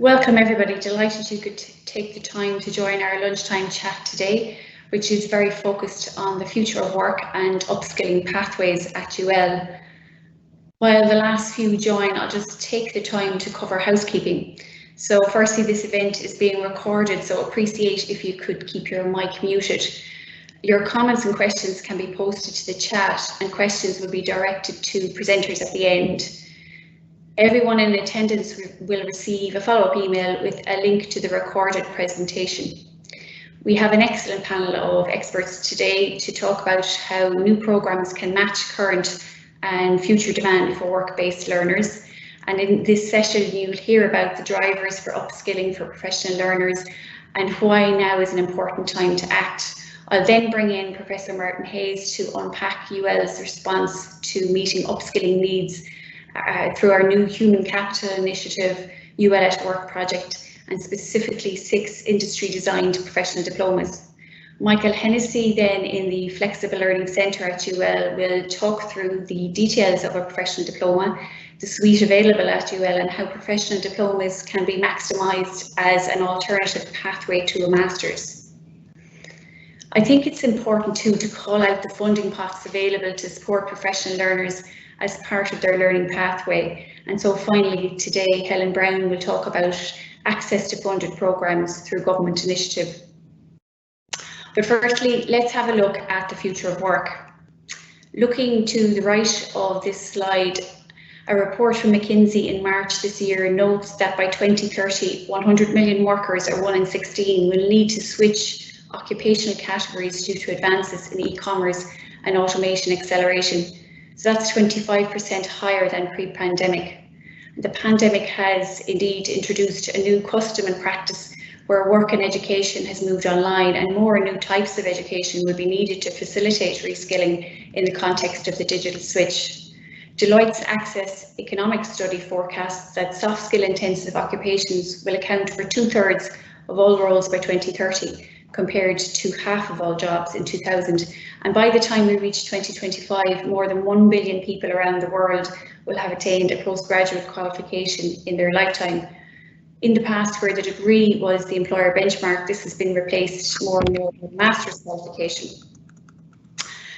Welcome everybody, delighted you could take the time to join our lunchtime chat today, which is very focused on the future of work and upskilling pathways at UL. While the last few join, I'll just take the time to cover housekeeping. So firstly, this event is being recorded, so appreciate if you could keep your mic muted. Your comments and questions can be posted to the chat and questions will be directed to presenters at the end. Everyone in attendance will receive a follow-up email with a link to the recorded presentation. We have an excellent panel of experts today to talk about how new programs can match current and future demand for work-based learners. And in this session, you'll hear about the drivers for upskilling for professional learners and why now is an important time to act. I'll then bring in Professor Martin Hayes to unpack UL's response to meeting upskilling needs through our new Human Capital Initiative, UL at Work project, and specifically 6 industry-designed professional diplomas. Michael Hennessy, then in the Flexible Learning Centre at UL, will talk through the details of a professional diploma, the suite available at UL, and how professional diplomas can be maximised as an alternative pathway to a master's. I think it's important too to call out the funding pots available to support professional learners as part of their learning pathway. And so finally today, Helen Brown will talk about access to funded programmes through government initiative. But firstly, let's have a look at the future of work. Looking to the right of this slide, a report from McKinsey in March this year notes that by 2030, 100 million workers, or 1 in 16, will need to switch occupational categories due to advances in e-commerce and automation acceleration. So that's 25% higher than pre-pandemic. The pandemic has indeed introduced a new custom and practice where work and education has moved online, and more new types of education will be needed to facilitate reskilling in the context of the digital switch. Deloitte's Access Economics study forecasts that soft skill intensive occupations will account for 2/3 of all roles by 2030, compared to half of all jobs in 2000. And by the time we reach 2025, more than 1 billion people around the world will have attained a postgraduate qualification in their lifetime. In the past, where the degree was the employer benchmark, this has been replaced more and more with master's qualification.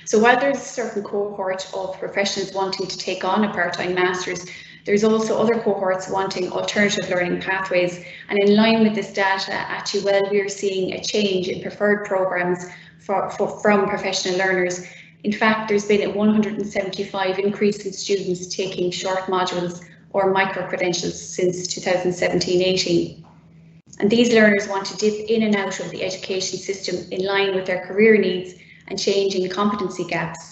So while there's a certain cohort of professionals wanting to take on a part-time master's, there's also other cohorts wanting alternative learning pathways, and in line with this data at UL, we are seeing a change in preferred programs from professional learners. In fact, there's been a 175 increase in students taking short modules or micro-credentials since 2017-18. And these learners want to dip in and out of the education system in line with their career needs and changing competency gaps.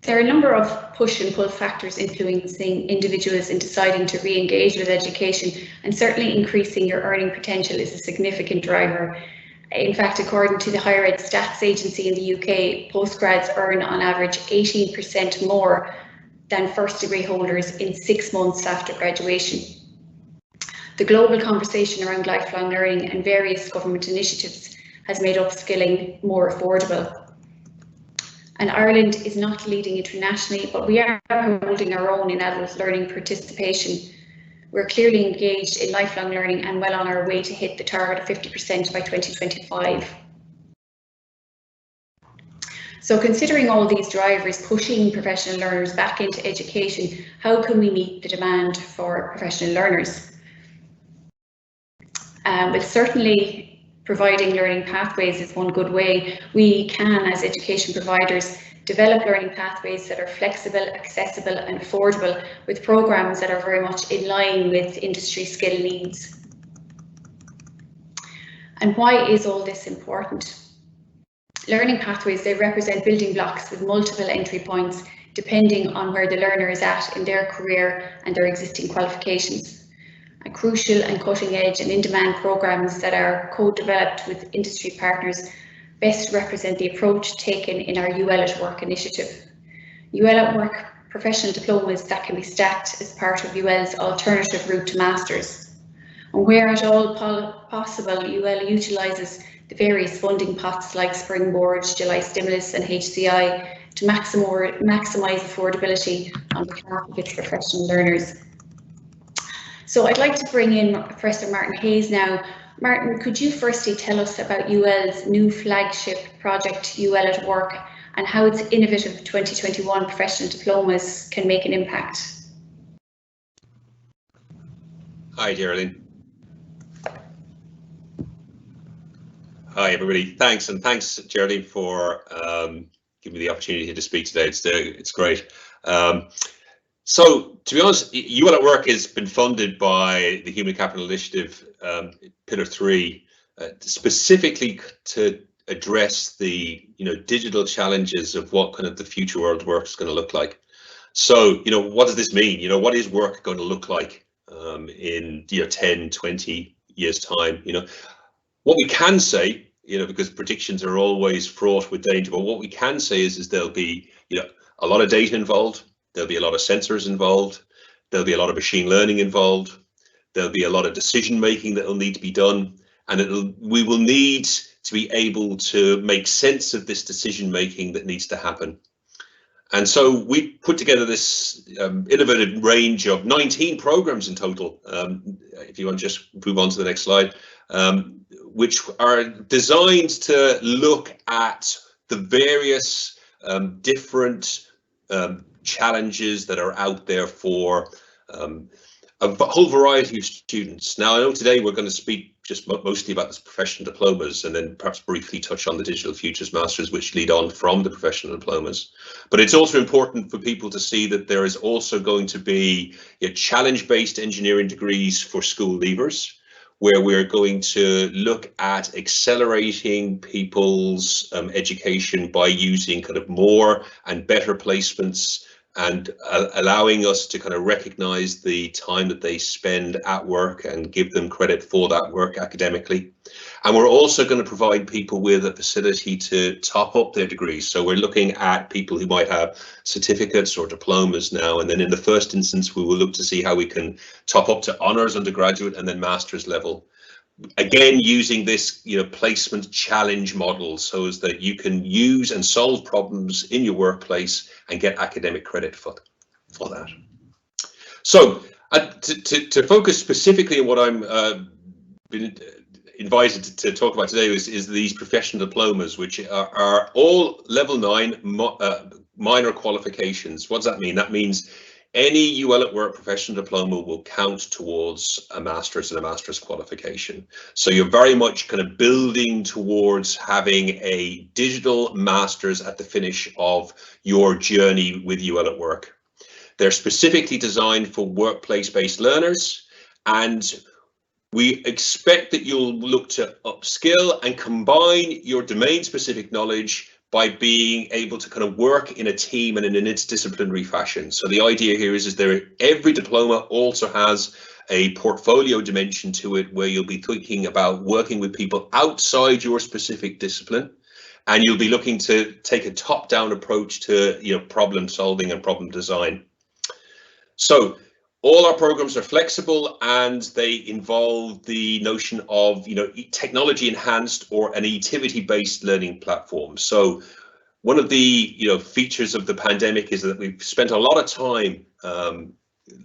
There are a number of push and pull factors influencing individuals in deciding to re-engage with education, and certainly increasing your earning potential is a significant driver. In fact, according to the Higher Ed Stats Agency in the UK, postgrads earn on average 18% more than first degree holders in 6 months after graduation. The global conversation around lifelong learning and various government initiatives has made upskilling more affordable. And Ireland is not leading internationally, but we are holding our own in adult learning participation. We're clearly engaged in lifelong learning and well on our way to hit the target of 50% by 2025. So considering all these drivers pushing professional learners back into education, how can we meet the demand for professional learners? Well, certainly providing learning pathways is one good way. We can, as education providers, develop learning pathways that are flexible, accessible and affordable, with programs that are very much in line with industry skill needs. And why is all this important? Learning pathways, they represent building blocks with multiple entry points depending on where the learner is at in their career and their existing qualifications. Crucial and cutting edge and in-demand programs that are co-developed with industry partners best represent the approach taken in our UL at Work initiative. UL at Work professional diplomas that can be stacked as part of UL's alternative route to masters. And where at all possible, UL utilises the various funding pots like Springboard, July Stimulus and HCI to maximise affordability on behalf of its professional learners. So I'd like to bring in Professor Martin Hayes now. Martin, could you firstly tell us about UL's new flagship project, UL at Work, and how its innovative 2021 professional diplomas can make an impact? Hi, Geraldine. Hi, everybody. Thanks, and thanks, Geraldine, for giving me the opportunity to speak today. It's great. So, to be honest, UL at Work has been funded by the Human Capital Initiative, Pillar 3, specifically to address the digital challenges of what kind of the future world of work is going to look like. So, what does this mean? What is work going to look like in 10, 20 years' time? What we can say, because predictions are always fraught with danger, but what we can say is there'll be a lot of data involved. There'll be a lot of sensors involved. There'll be a lot of machine learning involved. There'll be a lot of decision making that will need to be done, and we will need to be able to make sense of this decision making that needs to happen. And so we put together this innovative range of 19 programs in total. If you want to just move on to the next slide, which are designed to look at the various different challenges that are out there for a whole variety of students. Now, I know today we're going to speak just mostly about the professional diplomas, and then perhaps briefly touch on the Digital Futures Masters, which lead on from the professional diplomas. But it's also important for people to see that there is also going to be challenge-based engineering degrees for school leavers, where we're going to look at accelerating people's education by using kind of more and better placements, and allowing us to kind of recognize the time that they spend at work and give them credit for that work academically. And we're also going to provide people with a facility to top up their degrees. So we're looking at people who might have certificates or diplomas now, and then in the first instance, we will look to see how we can top up to honours undergraduate and then master's level. Again, using this placement challenge model so as that you can use and solve problems in your workplace and get academic credit for that. So to focus specifically on what I'm been invited to talk about today is these professional diplomas, which are all level 9 minor qualifications. What does that mean? That means any UL at Work professional diploma will count towards a master's and a master's qualification. So you're very much kind of building towards having a digital master's at the finish of your journey with UL at Work. They're specifically designed for workplace-based learners, and we expect that you'll look to upskill and combine your domain-specific knowledge by being able to kind of work in a team and in an interdisciplinary fashion. So the idea here is every diploma also has a portfolio dimension to it, where you'll be thinking about working with people outside your specific discipline, and you'll be looking to take a top-down approach to problem solving and problem design. So all our programs are flexible, and they involve the notion of technology enhanced or an activity-based learning platform. So one of the features of the pandemic is that we've spent a lot of time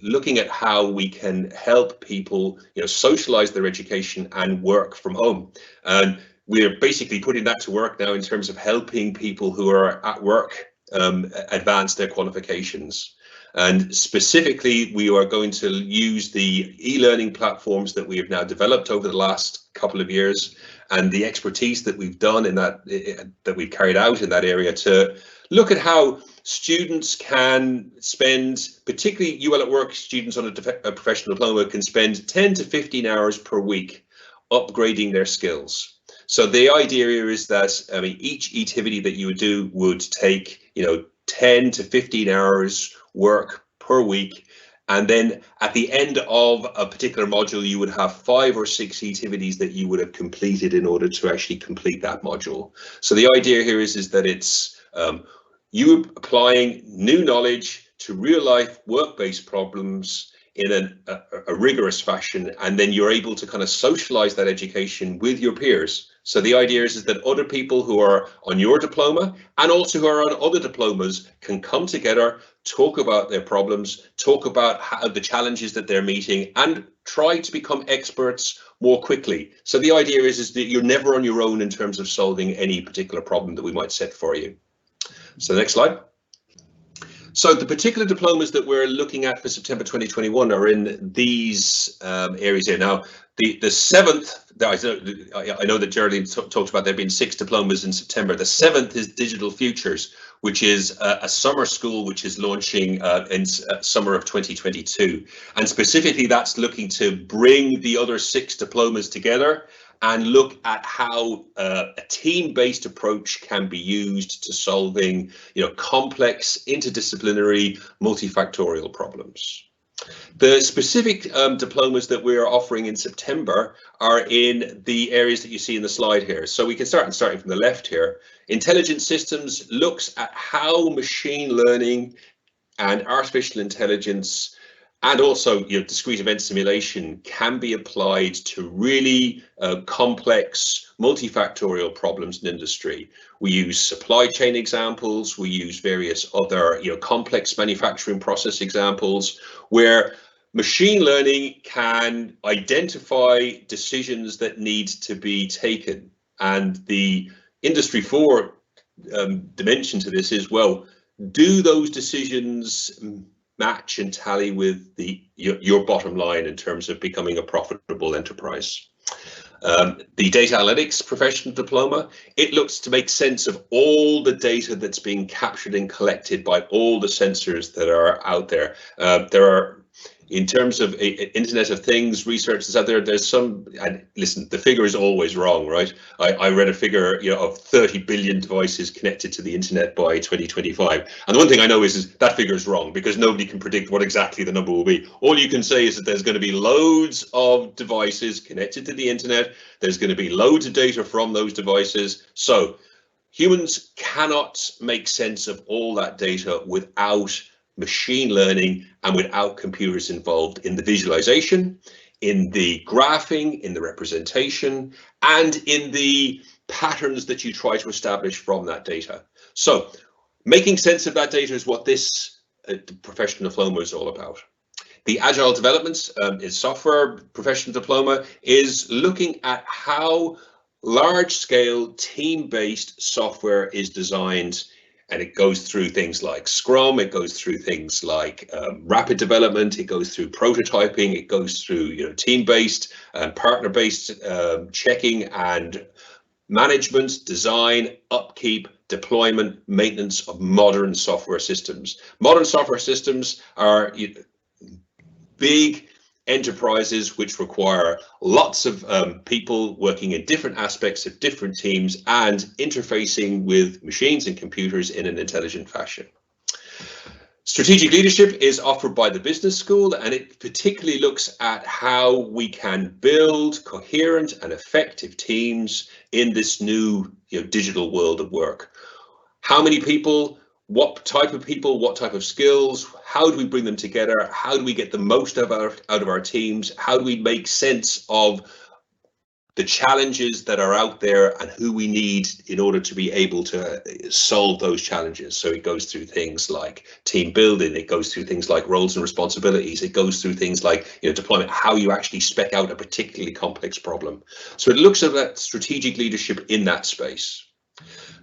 looking at how we can help people socialize their education and work from home, and we're basically putting that to work now in terms of helping people who are at work advance their qualifications. And specifically, we are going to use the e-learning platforms that we have now developed over the last couple of years, and the expertise that we've done in that we've carried out in that area, to look at how students can spend, particularly UL at Work students on a professional diploma, can spend 10 to 15 hours per week upgrading their skills. So the idea here is that each activity that you would do would take 10 to 15 hours work per week, and then at the end of a particular module you would have 5 or 6 activities that you would have completed in order to actually complete that module. So the idea here is that it's you applying new knowledge to real life work-based problems in a rigorous fashion, and then you're able to kind of socialize that education with your peers So the idea is that other people who are on your diploma and also who are on other diplomas can come together, talk about their problems, talk about how the challenges that they're meeting, and try to become experts more quickly. So the idea is that you're never on your own in terms of solving any particular problem that we might set for you. So next slide. So the particular diplomas that we're looking at for September 2021 are in these areas here. Now, the seventh, I know that Geraldine talked about there being 6 diplomas in September. The 7th is Digital Futures, which is a summer school which is launching in summer of 2022. And specifically, that's looking to bring the other 6 diplomas together and look at how a team-based approach can be used to solving, complex, interdisciplinary, multifactorial problems. The specific diplomas that we're offering in September are in the areas that you see in the slide here. So we can starting from the left here. Intelligent Systems looks at how machine learning and artificial intelligence and also discrete event simulation can be applied to really complex multifactorial problems in industry. We use supply chain examples, we use various other complex manufacturing process examples where machine learning can identify decisions that need to be taken. And the Industry 4 dimension to this is, well, do those decisions match and tally with your bottom line in terms of becoming a profitable enterprise? The Data Analytics Professional Diploma, it looks to make sense of all the data that's being captured and collected by all the sensors that are out there. There are, in terms of Internet of Things research that's out there, there's some, and listen, the figure is always wrong, right? I read a figure of 30 billion devices connected to the internet by 2025. And the one thing I know is that figure is wrong because nobody can predict what exactly the number will be. All you can say is that there's going to be loads of devices connected to the internet. There's going to be loads of data from those devices. So humans cannot make sense of all that data without machine learning and without computers involved in the visualization, in the graphing, in the representation, and in the patterns that you try to establish from that data. So making sense of that data is what this professional diploma is all about. The Agile Development is Software Professional Diploma is looking at how large-scale team-based software is designed. And it goes through things like Scrum, it goes through things like rapid development, it goes through prototyping, it goes through team-based and partner-based checking and management, design, upkeep, deployment, maintenance of modern software systems. Modern software systems are big enterprises which require lots of people working in different aspects of different teams and interfacing with machines and computers in an intelligent fashion. Strategic leadership is offered by the business school, and it particularly looks at how we can build coherent and effective teams in this new digital world of work. How many people, what type of skills, how do we bring them together? How do we get the most out of our teams? How do we make sense of the challenges that are out there and who we need in order to be able to solve those challenges? So it goes through things like team building, it goes through things like roles and responsibilities, it goes through things like deployment, how you actually spec out a particularly complex problem. So it looks at that strategic leadership in that space.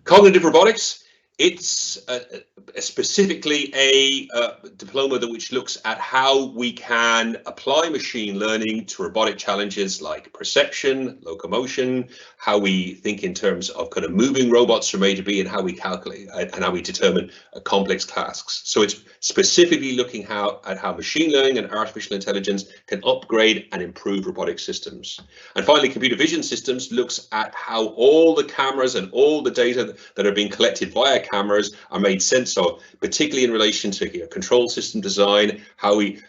Cognitive robotics, it's specifically a diploma which looks at how we can apply machine learning to robotic challenges like perception, locomotion, how we think in terms of kind of moving robots from A to B, and how we calculate and how we determine complex tasks. So it's specifically looking at how machine learning and artificial intelligence can upgrade and improve robotic systems. And finally, computer vision systems looks at how all the cameras and all the data that are being collected via cameras are made sense of, particularly in relation to control system design, how we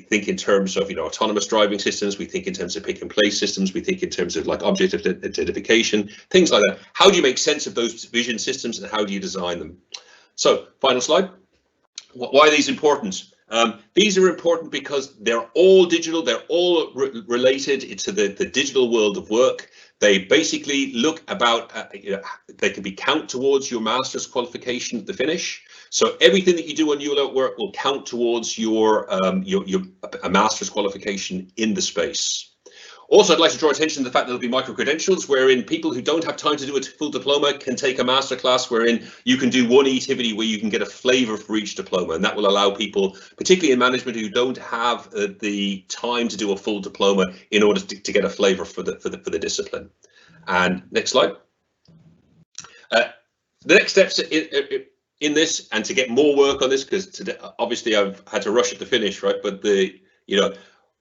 think in terms of autonomous driving systems, we think in terms of pick and place systems, we think in terms of like object identification, things like that. How do you make sense of those vision systems and how do you design them? So final slide. Why are these important? These are important because they're all digital, they're all related to the digital world of work. They basically look about, they can be count towards your master's qualification at the finish. So everything that you do on UL work will count towards your a master's qualification in the space. Also, I'd like to draw attention to the fact that there'll be micro-credentials wherein people who don't have time to do a full diploma can take a masterclass wherein you can do one activity where you can get a flavour for each diploma, and that will allow people, particularly in management, who don't have the time to do a full diploma in order to get a flavour for the discipline. And next slide. The next steps in this, and to get more work on this, because today obviously I've had to rush at the finish, right? But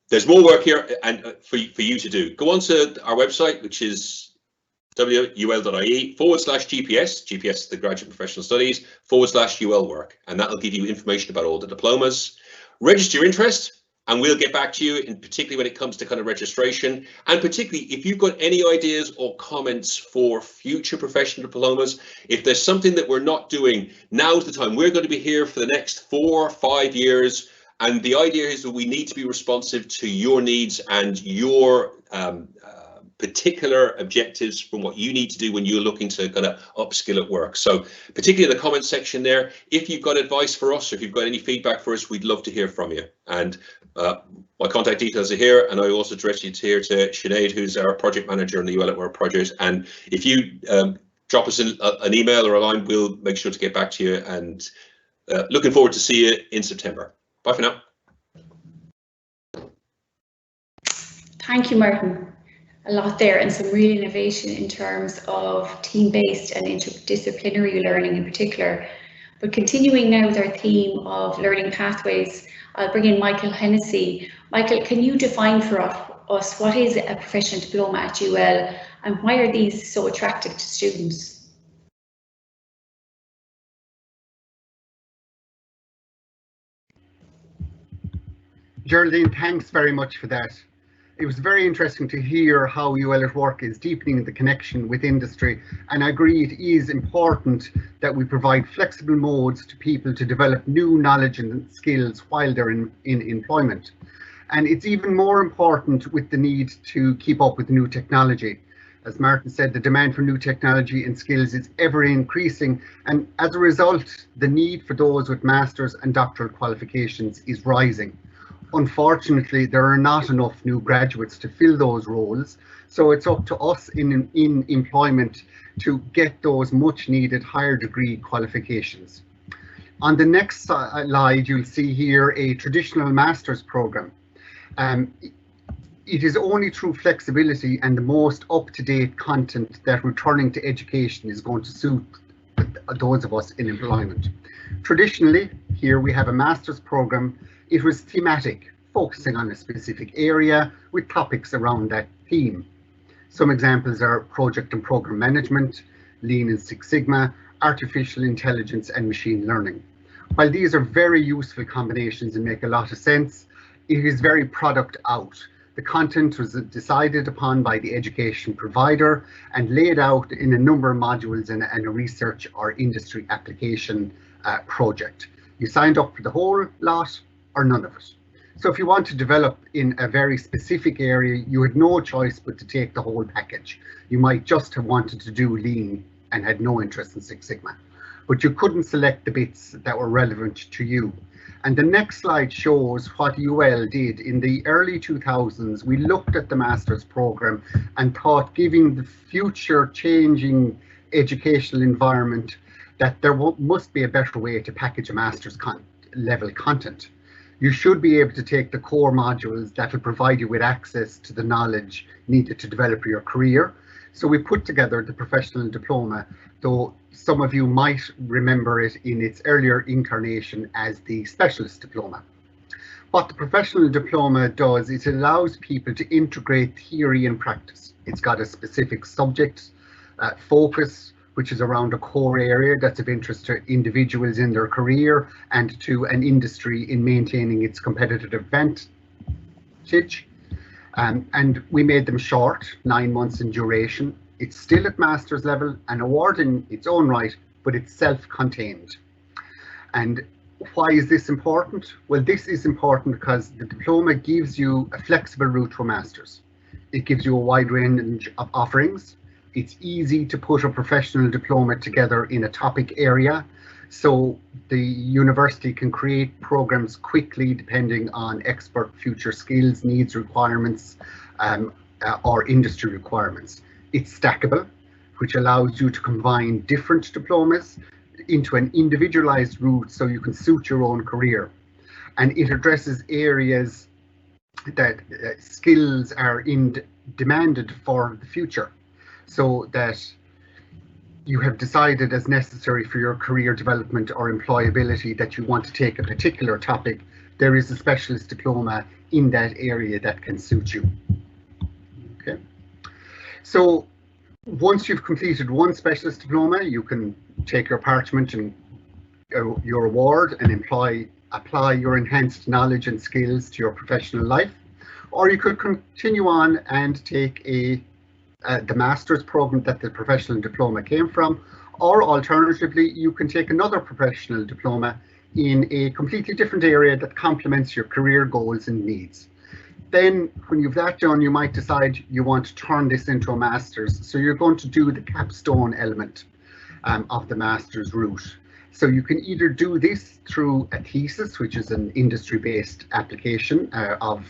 there's more work here and for you to do. Go on to our website, which is ul.ie/GPS. GPS is the Graduate Professional Studies /UL work, and that'll give you information about all the diplomas. Register your interest, and we'll get back to you, in particularly when it comes to kind of registration, and particularly if you've got any ideas or comments for future professional diplomas. If there's something that we're not doing, now's the time. We're going to be here for the next 4 or 5 years. And the idea is that we need to be responsive to your needs and your particular objectives from what you need to do when you're looking to kind of upskill at work. So particularly in the comment section there, if you've got advice for us, or if you've got any feedback for us, we'd love to hear from you. And my contact details are here, and I also direct you here to Sinead, who's our project manager on the UL at Work project. And if you drop us an email or a line, we'll make sure to get back to you, and looking forward to see you in September. Bye for now. Thank you, Martin. A lot there, and some real innovation in terms of team-based and interdisciplinary learning in particular. But continuing now with our theme of learning pathways, I'll bring in Michael Hennessy. Michael, can you define for us what is a professional diploma at UL, and why are these so attractive to students? Geraldine, thanks very much for that. It was very interesting to hear how UL at Work is deepening the connection with industry, and I agree it is important that we provide flexible modes to people to develop new knowledge and skills while they're in employment. And it's even more important with the need to keep up with new technology. As Martin said, the demand for new technology and skills is ever increasing, and as a result, the need for those with master's and doctoral qualifications is rising. Unfortunately, there are not enough new graduates to fill those roles, so it's up to us in employment to get those much needed higher degree qualifications. On the next slide, you'll see here a traditional master's program. It is only through flexibility and the most up-to-date content that returning to education is going to suit those of us in employment. Traditionally, here we have a master's program. It was thematic, focusing on a specific area with topics around that theme. Some examples are project and program management, Lean and Six Sigma, artificial intelligence and machine learning. While these are very useful combinations and make a lot of sense, it is very product out. The content was decided upon by the education provider and laid out in a number of modules and a research or industry application project. You signed up for the whole lot or none of it. So if you want to develop in a very specific area, you had no choice but to take the whole package. You might just have wanted to do Lean and had no interest in Six Sigma, but you couldn't select the bits that were relevant to you. And the next slide shows what UL did. In the early 2000s, we looked at the master's program and thought, given the future changing educational environment, that there must be a better way to package a master's level content. You should be able to take the core modules that will provide you with access to the knowledge needed to develop your career. So we put together the professional diploma, though some of you might remember it in its earlier incarnation as the specialist diploma. What the professional diploma does is it allows people to integrate theory and practice. It's got a specific subject focus, which is around a core area that's of interest to individuals in their career and to an industry in maintaining its competitive advantage. And we made them short, 9 months in duration. It's still at master's level, an award in its own right, but it's self-contained. And why is this important? Well, this is important because the diploma gives you a flexible route to a master's. It gives you a wide range of offerings. It's easy to put a professional diploma together in a topic area, so the university can create programs quickly depending on expert future skills, needs, requirements, or industry requirements. It's stackable, which allows you to combine different diplomas into an individualized route so you can suit your own career. And it addresses areas that skills are demanded for the future, so that you have decided as necessary for your career development or employability that you want to take a particular topic. There is a specialist diploma in that area that can suit you. Okay, so once you've completed one specialist diploma, you can take your parchment and your award and apply your enhanced knowledge and skills to your professional life, or you could continue on and take the master's program that the professional diploma came from, or alternatively you can take another professional diploma in a completely different area that complements your career goals and needs. Then when you've that done, you might decide you want to turn this into a master's, so you're going to do the capstone element of the master's route. So you can either do this through a thesis, which is an industry-based application of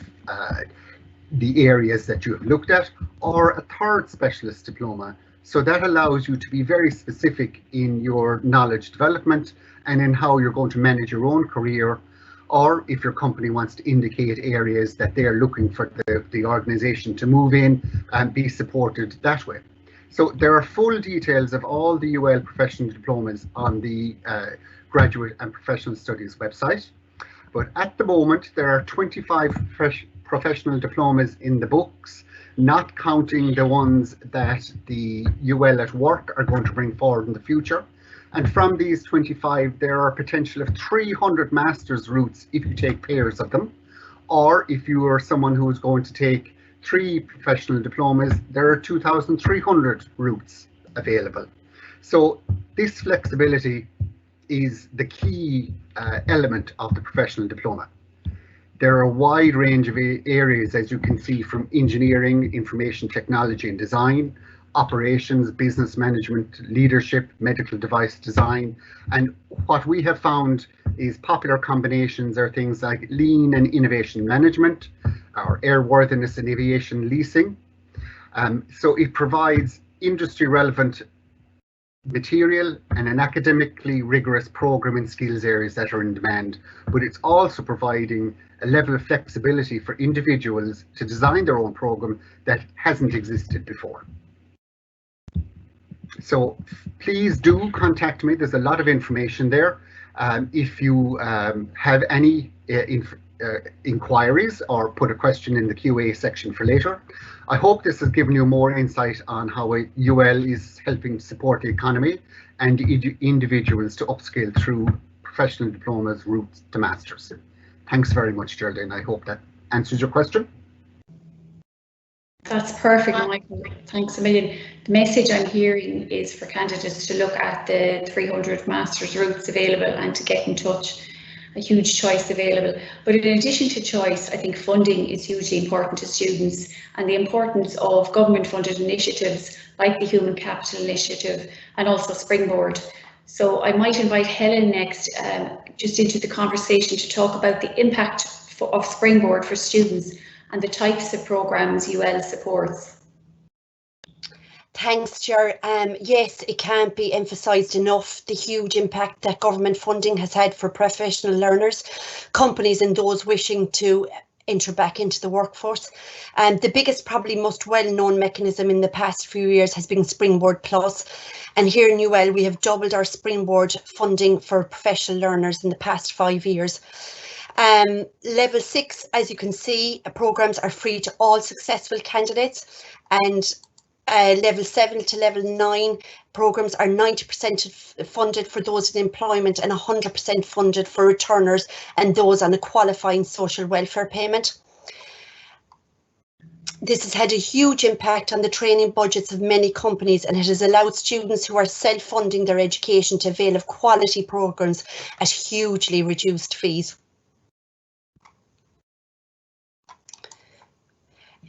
the areas that you have looked at, or a third specialist diploma. So that allows you to be very specific in your knowledge development and in how you're going to manage your own career, or if your company wants to indicate areas that they're looking for the organization to move in and be supported that way. So there are full details of all the UL professional diplomas on the Graduate and Professional Studies website. But at the moment, there are 25 professional diplomas in the books, not counting the ones that the UL at Work are going to bring forward in the future. And from these 25, there are a potential of 300 master's routes if you take pairs of them, or if you are someone who is going to take 3 professional diplomas, there are 2,300 routes available. So this flexibility is the key element of the professional diploma. There are a wide range of areas, as you can see, from engineering, information technology and design, operations, business management, leadership, medical device design. And what we have found is popular combinations are things like lean and innovation management, or airworthiness and aviation leasing. So it provides industry relevant material and an academically rigorous program in skills areas that are in demand, but it's also providing a level of flexibility for individuals to design their own program that hasn't existed before. So please do contact me. There's a lot of information there. If you have any inquiries or put a question in the QA section for later. I hope this has given you more insight on how UL is helping support the economy and individuals to upskill through professional diplomas routes to masters. Thanks very much, Geraldine. I hope that answers your question. That's perfect, Michael. Thanks a million. The message I'm hearing is for candidates to look at the 300 master's routes available and to get in touch. A huge choice available. But in addition to choice, I think funding is hugely important to students, and the importance of government funded initiatives like the Human Capital Initiative and also Springboard. So I might invite Helen next just into the conversation to talk about the impact of Springboard for students and the types of programs UL supports. Thanks, Ger. Yes, it can't be emphasised enough the huge impact that government funding has had for professional learners, companies and those wishing to enter back into the workforce. The biggest, probably most well-known mechanism in the past few years has been Springboardplus. And here in UL, we have doubled our Springboard funding for professional learners in the past 5 years. Level 6, as you can see, programmes are free to all successful candidates, and level 7 to level 9 programmes are 90% funded for those in employment and 100% funded for returners and those on a qualifying social welfare payment. This has had a huge impact on the training budgets of many companies, and it has allowed students who are self-funding their education to avail of quality programmes at hugely reduced fees.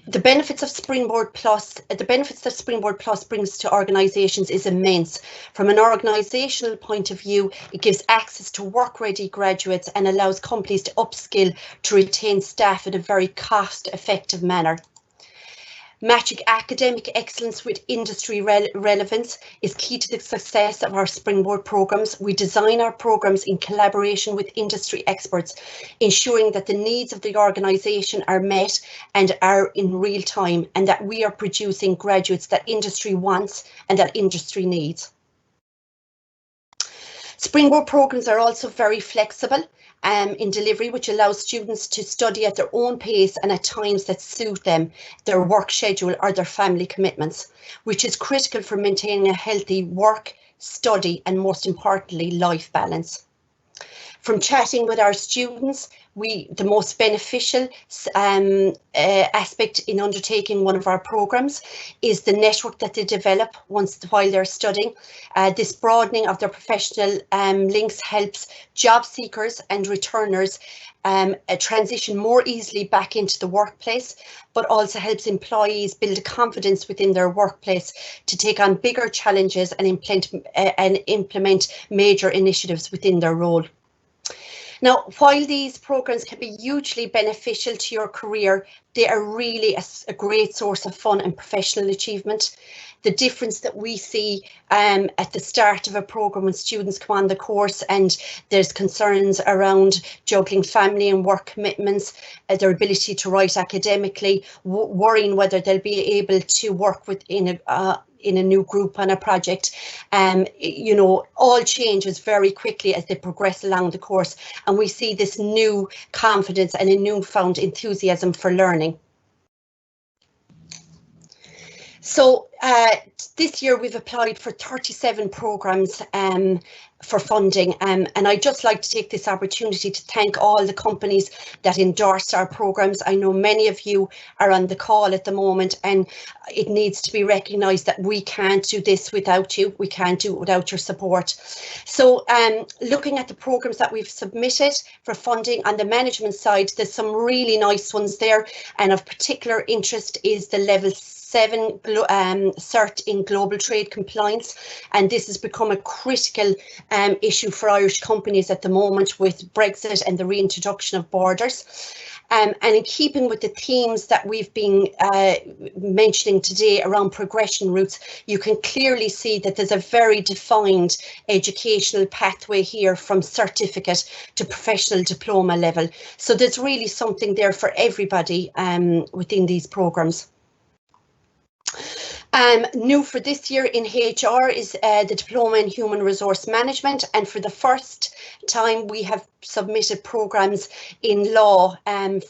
The benefits of Springboard Plus, the benefits that Springboard Plus brings to organisations is immense. From an organisational point of view, it gives access to work-ready graduates and allows companies to upskill to retain staff in a very cost-effective manner. Matching academic excellence with industry relevance is key to the success of our Springboard programmes. We design our programmes in collaboration with industry experts, ensuring that the needs of the organisation are met and are in real time, and that we are producing graduates that industry wants and that industry needs. Springboard programmes are also very flexible in delivery, which allows students to study at their own pace and at times that suit them, their work schedule or their family commitments, which is critical for maintaining a healthy work, study and most importantly, life balance. From chatting with our students, the most beneficial aspect in undertaking one of our programmes is the network that they develop while they're studying. This broadening of their professional links helps job seekers and returners transition more easily back into the workplace, but also helps employees build a confidence within their workplace to take on bigger challenges and implement major initiatives within their role. Now, while these programmes can be hugely beneficial to your career, they are really a great source of fun and professional achievement. The difference that we see at the start of a programme when students come on the course and there's concerns around juggling family and work commitments, their ability to write academically, worrying whether they'll be able to work within in a new group on a project, you know, all changes very quickly as they progress along the course, and we see this new confidence and a newfound enthusiasm for learning. So this year we've applied for 37 programmes for funding, and I'd just like to take this opportunity to thank all the companies that endorsed our programmes. I know many of you are on the call at the moment, and it needs to be recognised that we can't do this without you. We can't do it without your support. So looking at the programmes that we've submitted for funding on the management side, there's some really nice ones there, and of particular interest is the level 7 cert in global trade compliance, and this has become a critical issue for Irish companies at the moment with Brexit and the reintroduction of borders. And in keeping with the themes that we've been mentioning today around progression routes, you can clearly see that there's a very defined educational pathway here from certificate to professional diploma level. So there's really something there for everybody within these programmes. New for this year in HR is the Diploma in Human Resource Management, and for the first time we have submitted programmes in law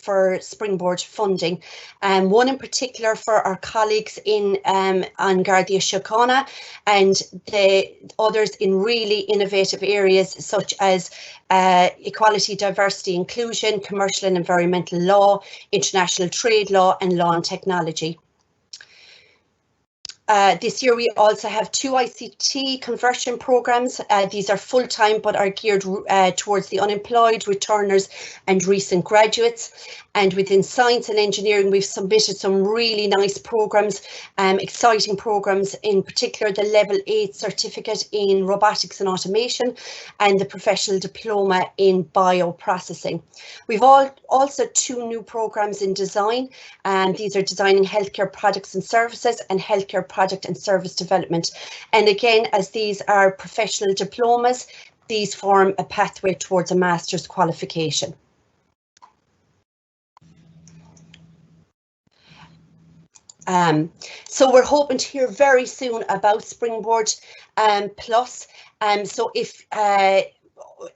for Springboard funding, one in particular for our colleagues in on Garda Síochána, and the others in really innovative areas such as equality, diversity, inclusion, commercial and environmental law, international trade law and law and technology. This year we also have 2 ICT conversion programs. These are full-time but are geared towards the unemployed, returners and recent graduates. And within science and engineering we've submitted some really nice programs, exciting programs, in particular the level 8 certificate in robotics and automation and the professional diploma in bioprocessing. We've also 2 new programs in design, and these are designing healthcare products and services and healthcare product and service development. And again, as these are professional diplomas, these form a pathway towards a master's qualification. So we're hoping to hear very soon about Springboard Plus. So if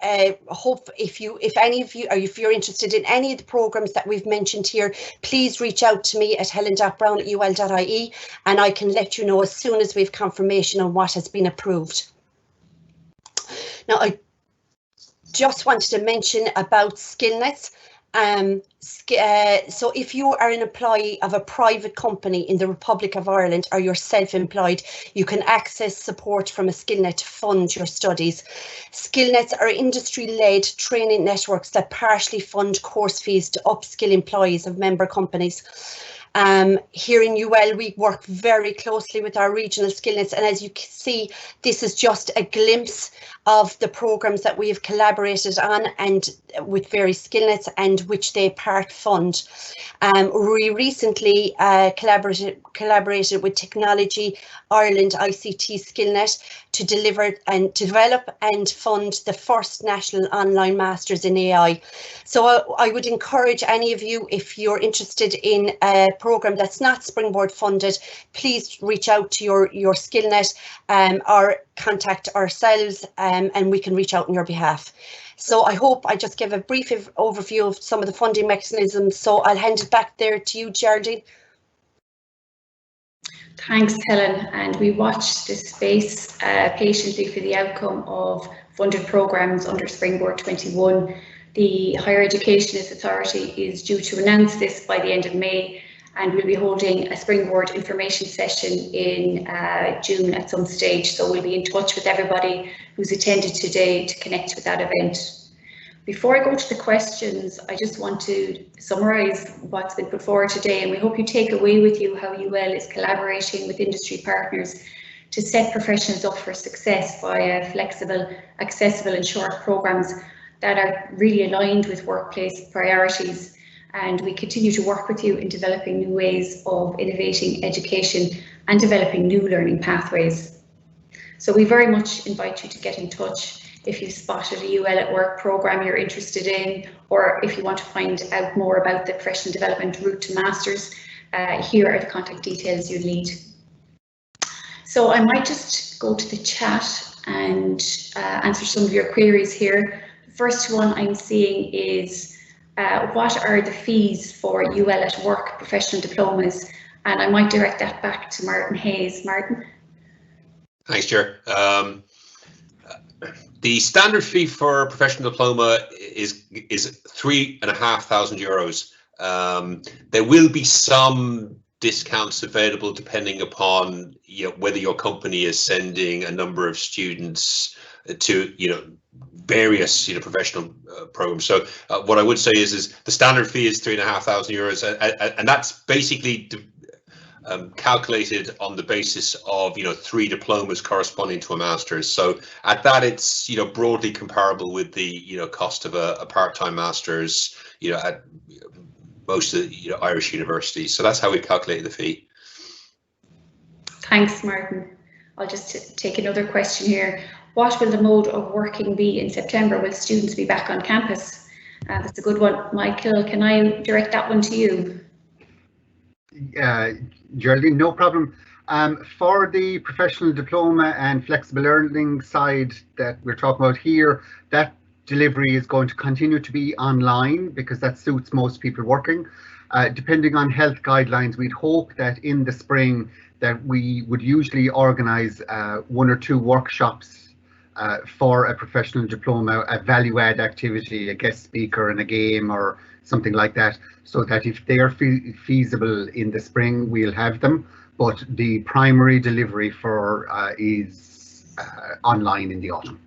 if you're interested in any of the programs that we've mentioned here, please reach out to me at helen.brown@ul.ie and I can let you know as soon as we've confirmation on what has been approved. Now, I just wanted to mention about Skillnets. So if you are an employee of a private company in the Republic of Ireland or you're self-employed, you can access support from a Skillnet to fund your studies. Skillnets are industry-led training networks that partially fund course fees to upskill employees of member companies. Here in UL, we work very closely with our regional Skillnets, and as you can see, this is just a glimpse of the programs that we have collaborated on and with various Skillnets and which they part fund. We recently collaborated with Technology Ireland ICT Skillnet to develop and fund the first national online masters in AI. So I would encourage any of you, if you're interested in a program that's not Springboard funded, please reach out to your Skillnet or contact ourselves and we can reach out on your behalf. So I hope I just gave a brief overview of some of the funding mechanisms. So I'll hand it back there to you, Geraldine. Thanks, Helen. And we watched this space patiently for the outcome of funded programs under Springboard 21. The Higher Education Authority is due to announce this by the end of May, and we'll be holding a Springboard information session in June at some stage. So we'll be in touch with everybody who's attended today to connect with that event. Before I go to the questions, I just want to summarise what's been put forward today, and we hope you take away with you how UL is collaborating with industry partners to set professionals up for success via flexible, accessible and short programmes that are really aligned with workplace priorities. And we continue to work with you in developing new ways of innovating education and developing new learning pathways. So we very much invite you to get in touch if you've spotted a UL at Work programme you're interested in, or if you want to find out more about the professional development route to masters, here are the contact details you need. So I might just go to the chat and answer some of your queries here. The first one I'm seeing is what are the fees for UL at Work professional diplomas? And I might direct that back to Martin Hayes. Martin? Thanks, Chair. The standard fee for a professional diploma is €3,500. There will be some discounts available depending upon whether your company is sending a number of students to various professional programs. So what I would say is the standard fee is €3,500, and that's basically calculated on the basis of 3 diplomas corresponding to a master's. So at that, it's broadly comparable with the cost of a part-time master's at most of the Irish universities. So that's how we calculate the fee. Thanks, Martin. I'll just take another question here. What will the mode of working be in September? Will students be back on campus? That's a good one. Michael, can I direct that one to you? Geraldine, no problem. For the professional diploma and flexible learning side that we're talking about here, that delivery is going to continue to be online because that suits most people working. Depending on health guidelines, we'd hope that in the spring that we would usually organise 1 or 2 workshops for a professional diploma, a value-add activity, a guest speaker and a game or something like that, so that if they are feasible in the spring, we'll have them. But the primary delivery for is online in the autumn.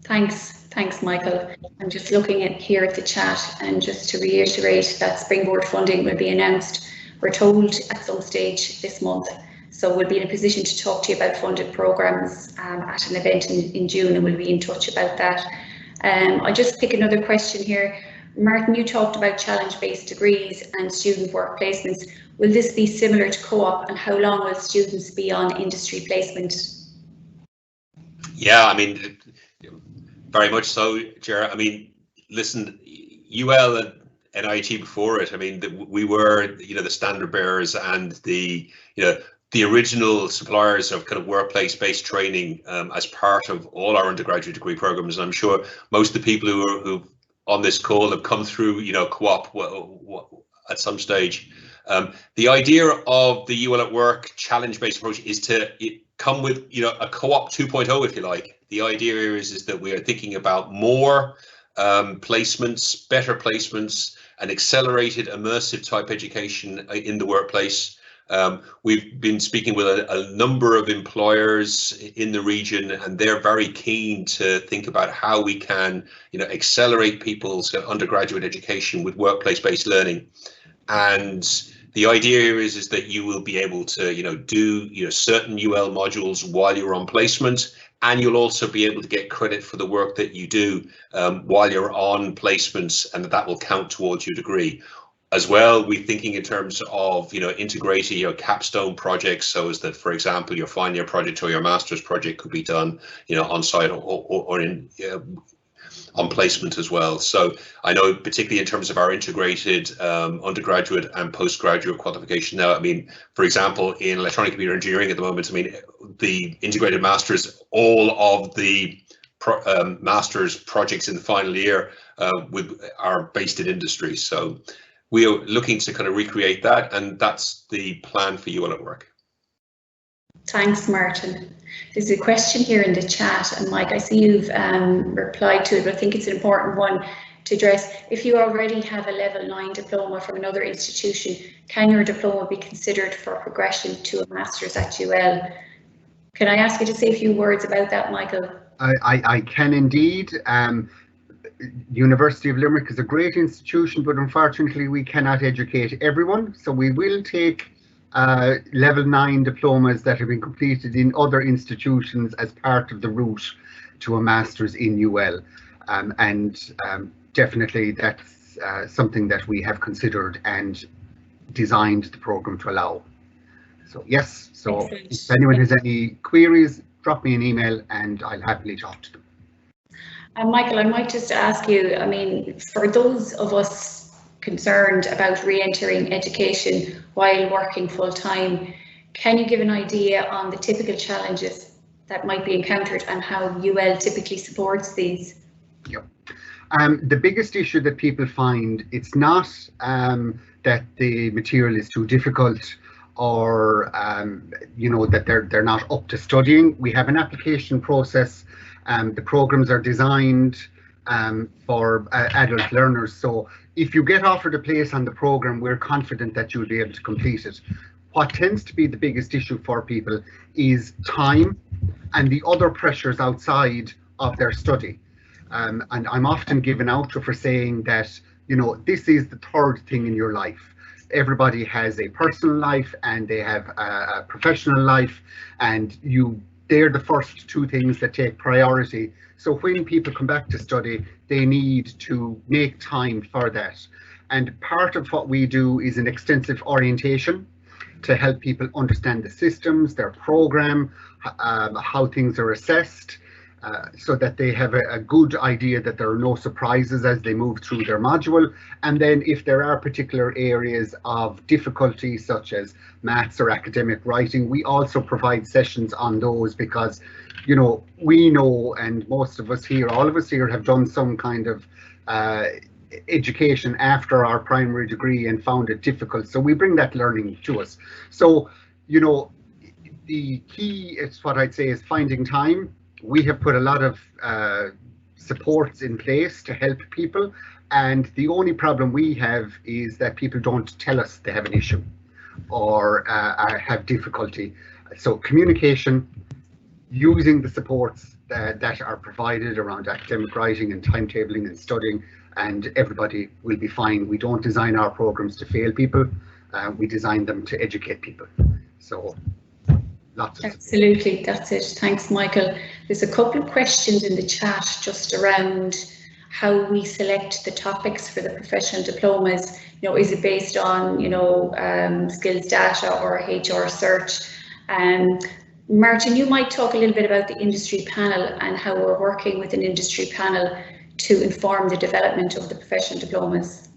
Thanks, Michael. I'm just looking here at the chat, and just to reiterate that Springboard funding will be announced, we're told, at some stage this month. So we'll be in a position to talk to you about funded programs at an event in June, and we'll be in touch about that. I'll just pick another question here. Martin, you talked about challenge-based degrees and student work placements. Will this be similar to co-op, and how long will students be on industry placement? Yeah, I mean, very much so, Ger. I mean, listen, UL and NIT before it, I mean, we were, the standard bearers and the original suppliers of kind of workplace-based training as part of all our undergraduate degree programs. And I'm sure most of the people who on this call have come through, co-op at some stage. The idea of the UL at Work challenge-based approach is to come with, a co-op 2.0, if you like. The idea here is that we are thinking about more placements, better placements, and accelerated immersive type education in the workplace. We've been speaking with a number of employers in the region, and they're very keen to think about how we can, accelerate people's undergraduate education with workplace-based learning. And the idea here is that you will be able to, do, certain UL modules while you're on placement, and you'll also be able to get credit for the work that you do while you're on placements, and that will count towards your degree. As well, we're thinking in terms of, integrating your capstone projects, so as that, for example, your final year project or your master's project could be done, on site or in on placement as well. So I know, particularly in terms of our integrated undergraduate and postgraduate qualification now, I mean, for example, in electronic computer engineering at the moment, I mean, the integrated masters, all of the master's projects in the final year are based in industry. So we are looking to kind of recreate that, and that's the plan for UL at Work. Thanks, Martin. There's a question here in the chat, and Mike, I see you've replied to it, but I think it's an important one to address. If you already have a level 9 diploma from another institution, can your diploma be considered for progression to a master's at UL? Can I ask you to say a few words about that, Michael? I can indeed. University of Limerick is a great institution, but unfortunately we cannot educate everyone. So we will take level 9 diplomas that have been completed in other institutions as part of the route to a master's in UL. Definitely that's something that we have considered and designed the program to allow. So yes, so excellent. If anyone has any queries, drop me an email and I'll happily talk to them. And Michael, I might just ask you, I mean, for those of us concerned about re-entering education while working full-time, can you give an idea on the typical challenges that might be encountered and how UL typically supports these? Yep. The biggest issue that people find, it's not that the material is too difficult or that they're not up to studying. We have an application process. The programs are designed for adult learners, so if you get offered a place on the program, we're confident that you'll be able to complete it. What tends to be the biggest issue for people is time and the other pressures outside of their study. And I'm often given out for saying that, this is the third thing in your life. Everybody has a personal life and they have a professional life, and they're the first two things that take priority. So when people come back to study, they need to make time for that. And part of what we do is an extensive orientation to help people understand the systems, their program, how things are assessed, so that they have a good idea that there are no surprises as they move through their module. And then if there are particular areas of difficulty, such as maths or academic writing, we also provide sessions on those, because we know, and most of us here, all of us here, have done some kind of education after our primary degree and found it difficult. So we bring that learning to us. So, the key is, what I'd say, is finding time. We have put a lot of supports in place to help people, and the only problem we have is that people don't tell us they have an issue or have difficulty. So communication, using the supports that are provided around academic writing and timetabling and studying, and everybody will be fine. We don't design our programs to fail people. We design them to educate people. So lots of absolutely, that's it. Thanks, Michael. There's a couple of questions in the chat just around how we select the topics for the professional diplomas. Is it based on skills data or HR search? Martin, you might talk a little bit about the industry panel and how we're working with an industry panel to inform the development of the professional diplomas.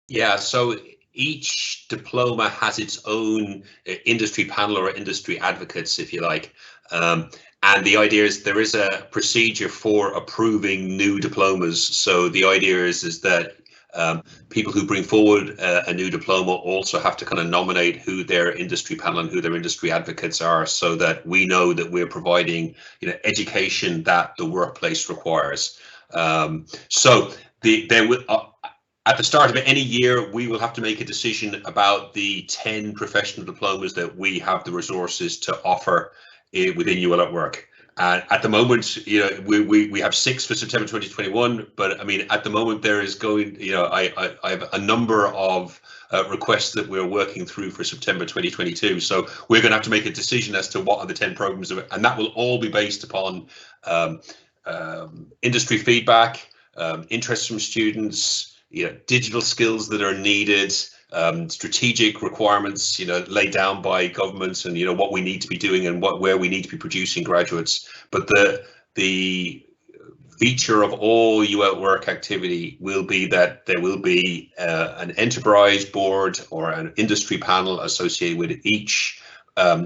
Yeah, so each diploma has its own industry panel or industry advocates, if you like. And the idea is there is a procedure for approving new diplomas. So the idea is that people who bring forward a new diploma also have to kind of nominate who their industry panel and who their industry advocates are, so that we know that we're providing education that the workplace requires. So there will at the start of any year, we will have to make a decision about the 10 professional diplomas that we have the resources to offer within UL at Work. And at the moment, we have 6 for September 2021, but I mean, at the moment there is going, I have a number of requests that we're working through for September 2022. So we're going to have to make a decision as to what are the 10 programs, and that will all be based upon industry feedback, interest from students, digital skills that are needed, strategic requirements, laid down by governments, and what we need to be doing and where we need to be producing graduates. But the feature of all UL work activity will be that there will be an enterprise board or an industry panel associated with each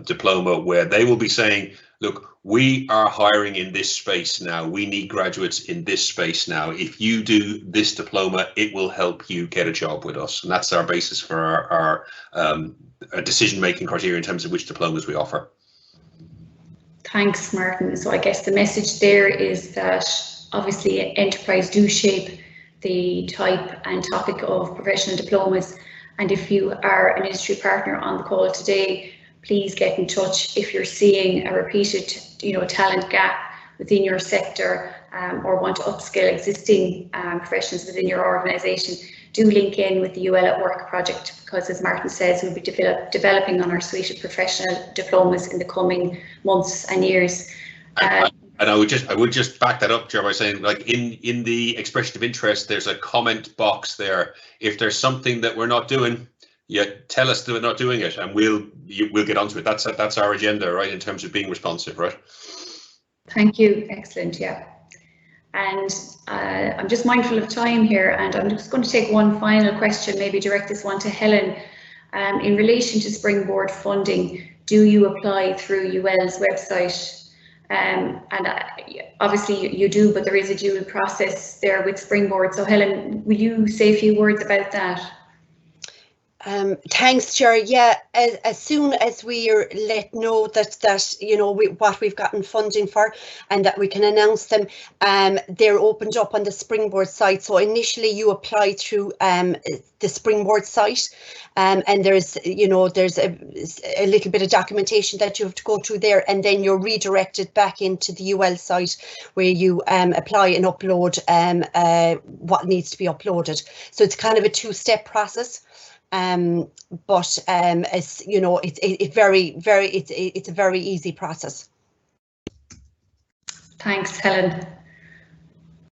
diploma, where they will be saying, look, we are hiring in this space now. We need graduates in this space now. If you do this diploma, it will help you get a job with us. And that's our basis for our decision-making criteria in terms of which diplomas we offer. Thanks, Martin. So I guess the message there is that obviously enterprise do shape the type and topic of professional diplomas. And if you are an industry partner on the call today, please get in touch if you're seeing a repeated, talent gap within your sector, or want to upskill existing professionals within your organisation. Do link in with the UL at Work project, because as Martin says, we'll be developing on our suite of professional diplomas in the coming months and years. And I would just back that up, Joe, by saying, like, in the expression of interest, there's a comment box there. If there's something that we're not doing, tell us that we're not doing it, and we'll get onto it. That's our agenda, right, in terms of being responsive, right? Thank you. Excellent. Yeah. And I'm just mindful of time here, and I'm just going to take one final question, maybe direct this one to Helen. In relation to Springboard funding, do you apply through UL's website? And obviously you do, but there is a dual process there with Springboard. So Helen, will you say a few words about that? Thanks, Jerry. Yeah, as soon as we are let know that what we've gotten funding for, and that we can announce them, they're opened up on the Springboard site. So initially you apply through the Springboard site, and there's a little bit of documentation that you have to go through there, and then you're redirected back into the UL site where you apply and upload what needs to be uploaded. So it's kind of a two-step process. But as you know, it's a very easy process. Thanks, Helen.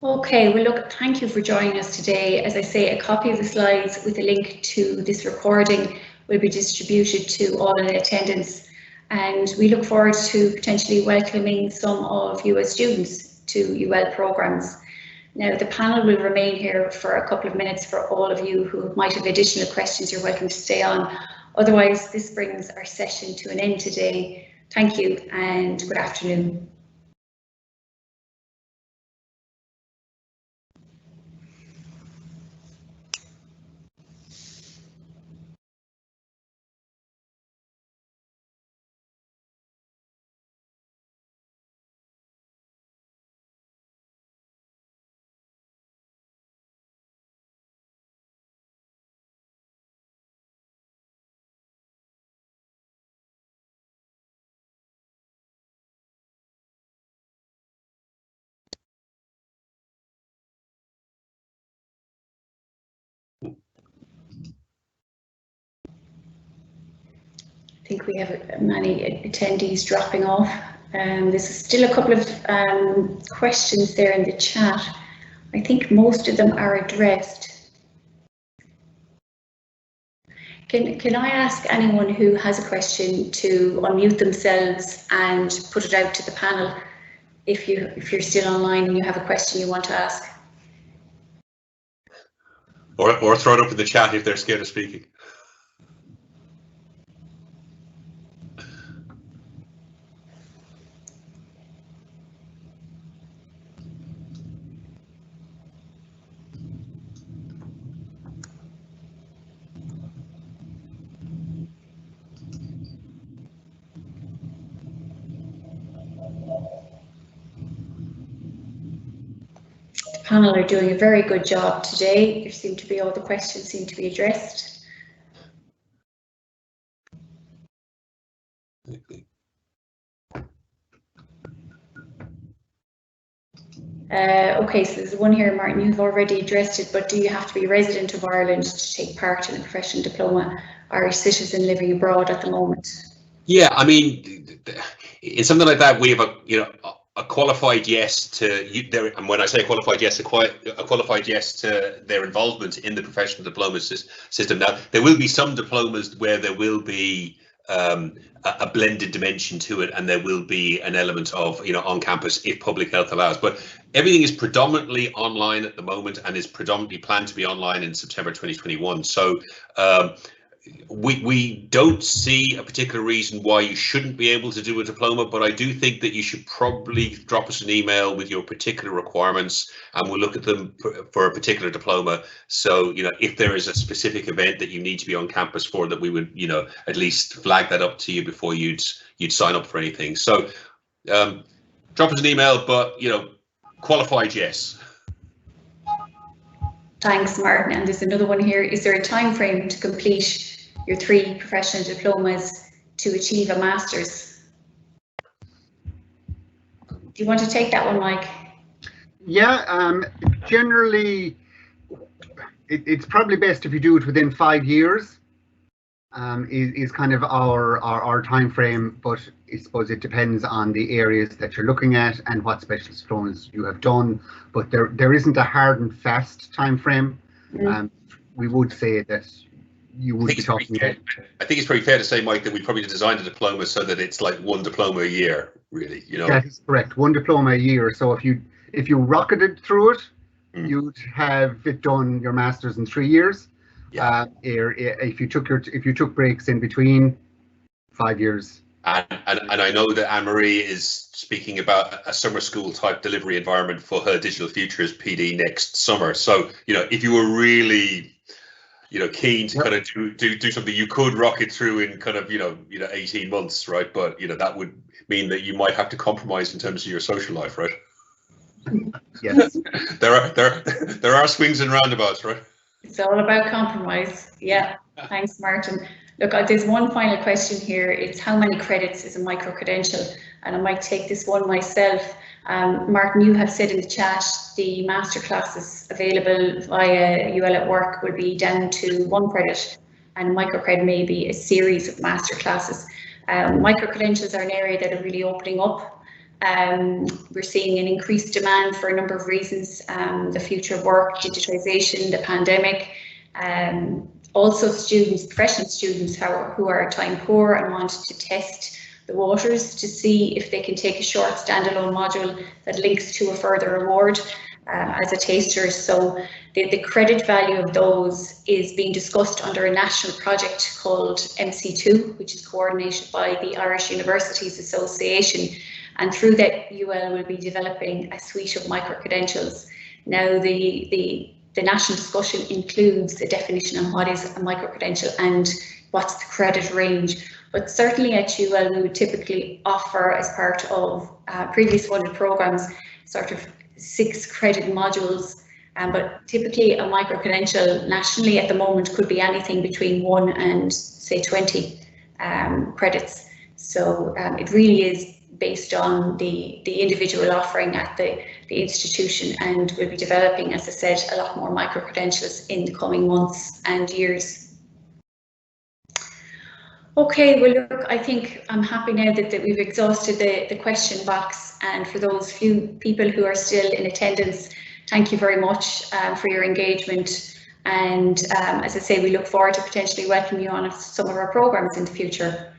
Okay, well, look, thank you for joining us today. As I say, a copy of the slides with a link to this recording will be distributed to all in attendance, and we look forward to potentially welcoming some of you as students to UL programs. Now, the panel will remain here for a couple of minutes. For all of you who might have additional questions, you're welcome to stay on. Otherwise, this brings our session to an end today. Thank you and good afternoon. I think we have many attendees dropping off. There's still a couple of questions there in the chat. I think most of them are addressed. Can I ask anyone who has a question to unmute themselves and put it out to the panel if you're still online and you have a question you want to ask? Or throw it up in the chat if they're scared of speaking. Panel are doing a very good job today. There seem to be all the questions seem to be addressed. Okay, so there's one here, Martin, you've already addressed it, but do you have to be a resident of Ireland to take part in a professional diploma? Irish citizen living abroad at the moment? Yeah, I mean, in something like that, we have a qualified yes to you there, and when I say qualified yes, a qualified yes to their involvement in the professional diploma system. Now, there will be some diplomas where there will be a blended dimension to it, and there will be an element of on campus if public health allows. But everything is predominantly online at the moment, and is predominantly planned to be online in September 2021. So. We don't see a particular reason why you shouldn't be able to do a diploma, but I do think that you should probably drop us an email with your particular requirements, and we'll look at them for a particular diploma. So, if there is a specific event that you need to be on campus for, that we would, at least flag that up to you before you'd sign up for anything. So, drop us an email, but qualified yes. Thanks, Martin. And there's another one here. Is there a time frame to complete your 3 professional diplomas to achieve a master's? Do you want to take that one, Mike? Yeah, generally, it's probably best if you do it within 5 years. Is kind of our time frame, but I suppose it depends on the areas that you're looking at and what specialist diplomas you have done. But there isn't a hard and fast time frame. We would say that you would be talking about. I think it's pretty fair to say, Mike, that we probably designed a diploma so that it's like 1 diploma a year, really. That is correct, 1 diploma a year. So if you rocketed through it, you'd have it done your master's in 3 years. Yeah. If you took breaks in between, 5 years. And I know that Anne-Marie is speaking about a summer school type delivery environment for her Digital Futures PD next summer. So if you were really keen to kind of do something, you could rocket through in kind of 18 months, right? But that would mean that you might have to compromise in terms of your social life, right? Yes. there are swings and roundabouts, right? It's all about compromise. Yeah. Thanks, Martin. Look, there's one final question here. It's how many credits is a micro-credential? And I might take this one myself. Martin, you have said in the chat the master classes available via UL at Work will be down to 1 credit, and micro-cred may be a series of master classes. Micro-credentials are an area that are really opening up. We're seeing an increased demand for a number of reasons, the future of work, digitization, the pandemic, also students, professional students who are time poor and want to test the waters to see if they can take a short standalone module that links to a further award as a taster. So the credit value of those is being discussed under a national project called MC2, which is coordinated by the Irish Universities Association. And through that, UL will be developing a suite of micro-credentials. Now, the national discussion includes a definition on what is a micro-credential and what's the credit range. But certainly at UL, we would typically offer, as part of previous funded programs, sort of 6 credit modules. But typically a micro-credential nationally at the moment could be anything between 1 and say 20 credits. So it really is based on the individual offering at the institution, and we'll be developing, as I said, a lot more micro-credentials in the coming months and years. Okay, well look, I think I'm happy now that we've exhausted the question box, and for those few people who are still in attendance, thank you very much for your engagement, and as I say, we look forward to potentially welcoming you on some of our programs in the future.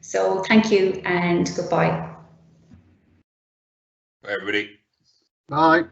So thank you and goodbye. Bye everybody. Bye.